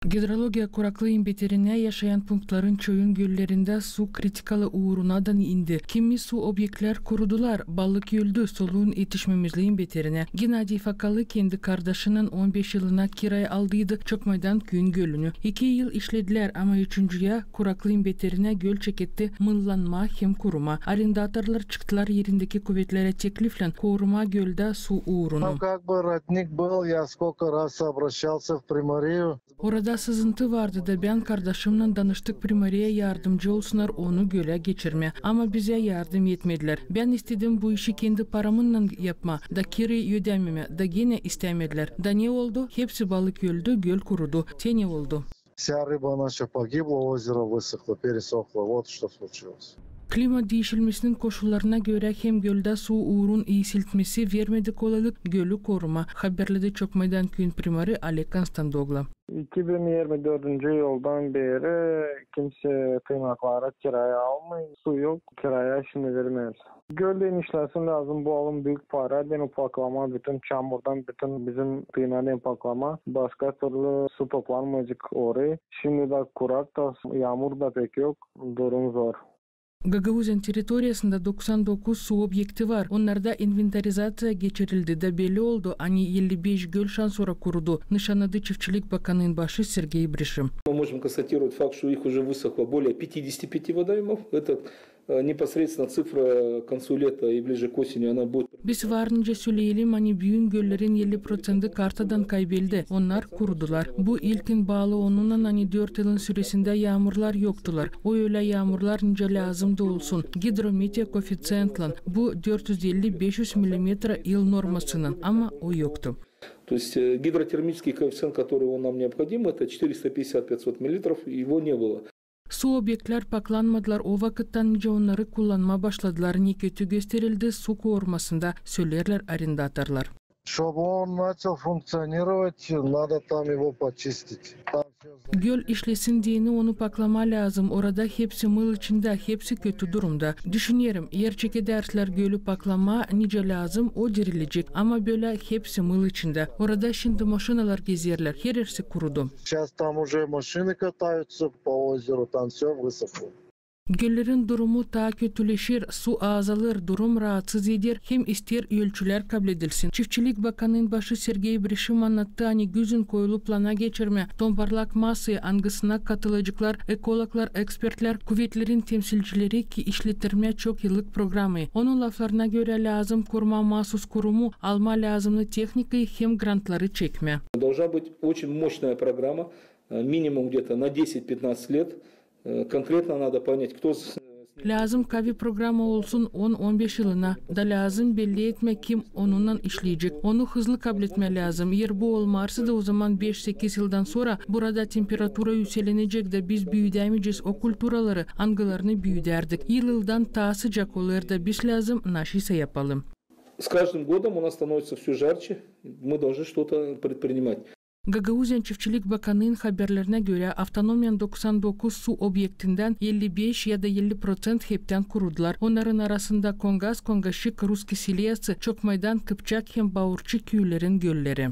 Гидрология куракlı имбетерине yaşayan punktların çöyün göllerinde su kritikalı uğrunadan indi. Kimi su obyektler kurudular, balık öldü soluğun yetişmemizliği imbeterine. Gennadiy Fakalı kendi kardeşinin 15 yılına kiraya aldıydı Çökmaydan Köyün gölünü. 2 yıl işlediler ama 3.'ye kuraklı imbeterine göl çeketti mıllanma hem kuruma. Arrendatorlar çıktılar yerindeki kuvvetlere teklifle koruma gölde su uğrunu. Orada sızıntı vardı da ben kardeşimle danıştık primariye yardımcı olsunlar onu göle geçirme. Ama bize yardım etmediler. Ben istedim bu işi kendi paramınla yapma. Da kiri ödememe. Da gene istemediler. Da ne oldu? Hepsi balık öldü, göl kurudu. Te ne oldu? Вся рыба наша погибла, озеро высохло, пересохло. Вот что случилось. Klima değişilmesinin koşullarına göre hem gölde su uğrun iyisiltmesi vermedi kolaylık gölü koruma. Haberledi Çökmaydan Köyün primari Ali Konstantoglu. 2024 yıldan beri kimse kıymaklara kiraya almayın. Su yok, kiraya şimdi vermez. Gölden işlesin lazım. Bu alım büyük para. Den upaklama, bütün çamurdan, bütün bizim kıynadan upaklama. Başka türlü su toplanmayacak oraya. Şimdi de kurak da, yağmur da pek yok. Durum zor. Gagauzyan teritoriyasında 99 su obyekti var. Onlarda inventarizasyon geçirildi de belli oldu. Ani 55 göl şan sonra kurudu. Nişanladı Çiftçilik Bakanı'nın başı Sergey Brishim. Мы можем констатировать факт, что их уже высохло более 55 водоемов. Это непосредственно цифра к концу лета и ближе к осени она будет. Biz varınca söyleyelim hani büyük göllerin 50%'ı kartadan kaybedildi. Onlar kurudular. Bu ilkin bağlı onunla hani 4 yılın süresinde yağmurlar yoktular. O öyle yağmurlar nice lazımdı olsun. Gidrometya koefitsientlan bu 450-500 mm yıl normasının ama o yoktu. То есть гидротермический коэффициент, который нам необходим, это 450-500 мл, его не было. Su obyektler paklanmadılar. O vakittan nice onları kullanma başladılar. Ne kötü gösterildi su kormasında söylerler arrendatorlar. Чтобы он начал функционировать, надо там его почистить. Göl işlesin diyeni onu paklama lazım. Orada hepsi mıl içinde, hepsi kötü durumda. Düşünüyorum, yerçeki dersler gölü paklama nice lazım, o dirilecek. Ama böyle hepsi mıl içinde. Orada şimdi maşinalar gezerler, her yersi kurudu. Сейчас там уже машины катаются по озеру, там все высохло. Göllerin durumu daha kötüleşir, su azalır, durum rahatsız eder, hem ister ölçüler kabul edilsin. Çiftçilik Bakanı'nın başı Sergey Brishim anlattı hani gözün koyulup plana geçirme, tomparlak masaya angısına katılacaklar, ekologlar, ekspertler, kuvvetlerin temsilcileri ki işletirme çok yıllık programı. Onun laflarına göre lazım kurma mahsus kurumu, alma lazımlı teknikayı hem grantları çekme. Должна быть очень мощная программа, минимум где-то на 10-15 лет. Конкретно надо понять, кто... Lazım kavi programı olsun 10-15 yılına da lazım belli etme kim onunla işleyecek. Onu hızlı kabul etme lazım. Eğer bu olmazsa da o zaman 5-8 yıldan sonra burada temperatura yükselenecek de biz büyüdemeyeceğiz o kulturaları, angılarını büyüderdik. Yıldan daha sıcak olur da biz lazım naşise yapalım. С каждым годом у нас становится все жарче, мы должны что-то предпринимать. Gagauzyan Çiftçilik Bakanı'nın haberlerine göre Avtonomiyan 99 su obyektinden 55 ya da 50% hepten kurudular. Onların arasında Kongas, Kongaşık, Ruski Siliyası, Çökmaydan, Kıpçak hem Bağırçı köylerin gölleri.